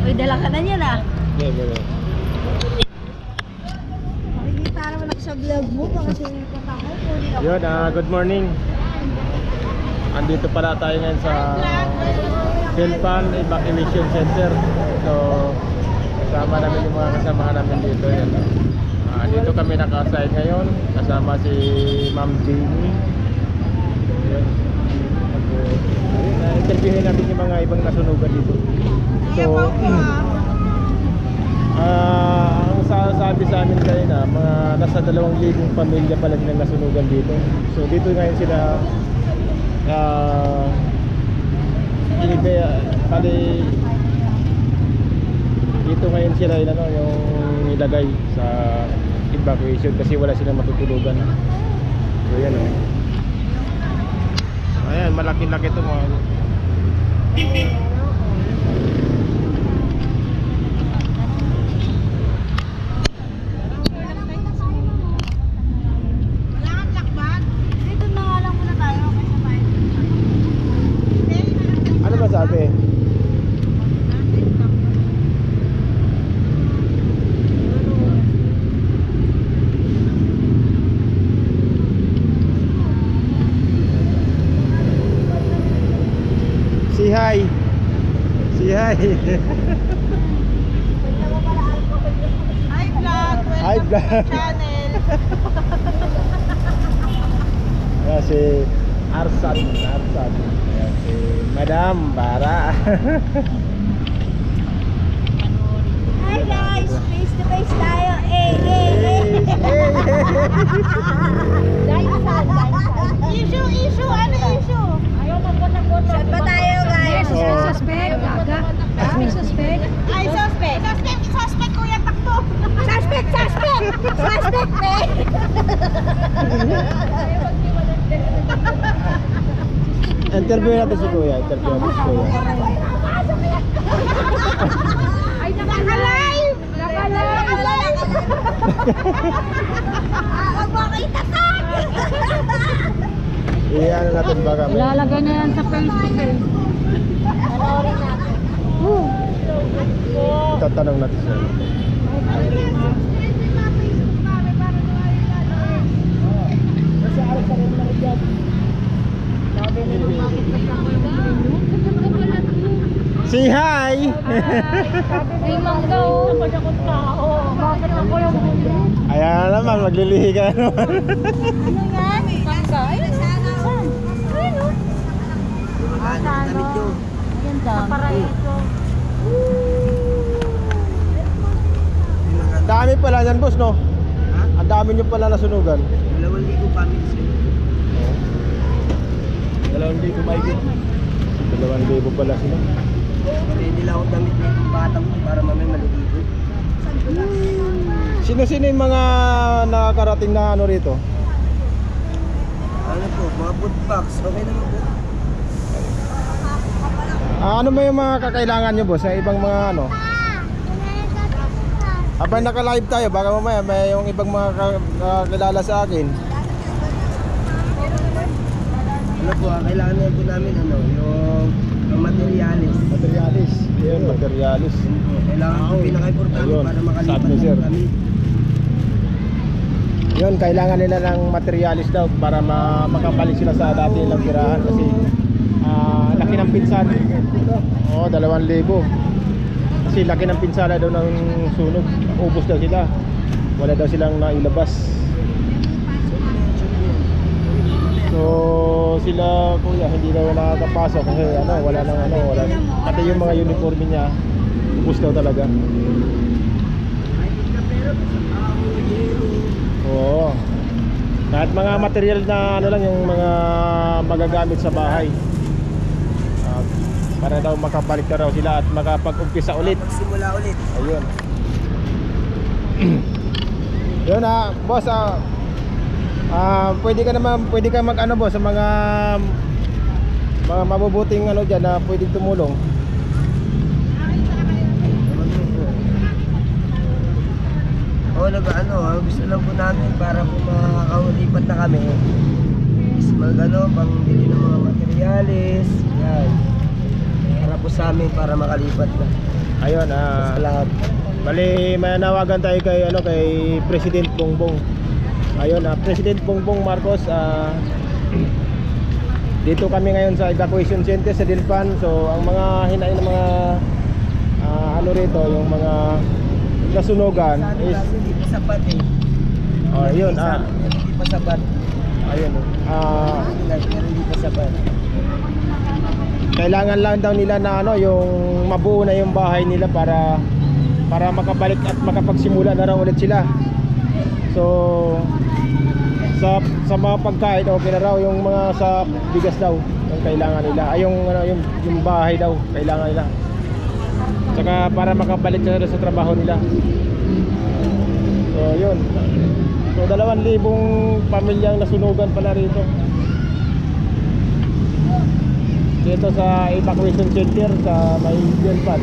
Uy, dala ka na niyan ah. Yeah. Makikita naman ako sa vlog mo. Baka sinipot ako. Yun, good morning. Andito pala tayo ngayon sa Philpan Evacuation Center. So, kasama namin yung mga kasamahan namin dito. Yan. Dito kami naka-assign ngayon. Kasama si Ma'am Jamie. Yun. Interviewin natin yung mga ibang nasunugan dito. So, ang sabi sa amin kanina, mga nasa 2,000 pamilya pala nilang nasunugan dito. So dito ngayon sila dito ngayon sila yung ilagay sa evacuation kasi wala silang matutulugan. So yan ayan, malaki-laki ito mga sabi. Say hi. Say hi. Hi vlog. Hi vlog. Channel. Ayan si Arsan. Ayan si Madam Bara. Hi guys, face to face tayo. Issue, ano issue? Ayaw magpunta-punta. Saan ba tayo guys? Suspect, gaga. May suspect. Ay, suspect kuya, takbo. Suspect, eh. Interview natin si Kuya. Ay, naka-live. Huwag mo ako itatag. Ano natin baka may Ilalagay na yan sa Facebook eh. Panoorin natin. tatanong natin siya. Say hi! Ay, mangga oh. Napagakot ka oh. Bakit ako yung Ayan naman, maglilihi ka naman. Ano yan? Mangga? Ayun, saan? Ayun, oh. Ano? Yan dami. Paraiso. Dami pala yan, boss, no? Ang dami nyo pala nasunugan. 2,000 families yun. 2,000 mahigit. 2,000 pala sila. Hindi nila ako damit na itong batang para mamay maliligo. Sino-sino yung mga nakakarating na ano rito? Ano po, mga food box. Okay naman po. Ano ba yung mga kakailangan nyo, boss? Yung ibang mga ano? Habang naka-live tayo, baka mamaya may yung ibang mga kakilala sa akin. Ano po, kailangan na po namin yung materialis. Materialis. Yun, materialis. Kailangan po pinaka-importante Ayun, para makalipat sabi ni sir. na kami. Yun, kailangan nila ng materialis daw para makabalik sila sa dati nilang tirahan kasi laki ng pinsan. Oo, 2,000. Kasi laki ng pinsala daw ng sunog. Ubos daw sila. Wala daw silang nailabas. So sila kuya hindi daw nakakapasok kasi wala pati yung mga uniforme niya ubos daw talaga. Oo. Kahit mga material na lang yung mga magagamit sa bahay. Para daw makabalik na raw sila at makapag-umpisa ulit. Magsimula ulit. Ayun. Yun boss, pwede ka mag-ano boss sa mga mabubuting ano diyan na pwedeng tumulong. Oo, gusto lang po namin para po makakaulipat na kami. Is pangbili ng mga materialis. Yan. Para po sa amin para makalipat na. Ayun, Sa lahat. bali manawagan tayo kay kay President Bongbong. Ayun, President Bongbong Marcos, dito kami ngayon sa evacuation center sa Dilpan. So ang mga hinain ng mga rito, yung mga nasunugan Sabi is kasi hindi pa sapat eh. ayun, Hindi pa sapat. ayun, Pero hindi pa sapat. kailangan lang daw nila na yung mabuo na yung bahay nila para makabalik at makapagsimula na raw ulit sila. So sa mga pagkain okay na raw, yung mga sa bigas daw yung kailangan nila, ay yung bahay daw kailangan nila, saka para makabalik na sa trabaho nila. So yun, so 2,000 pamilyang nasunugan pala rito dito sa evacuation center sa may Dilpan.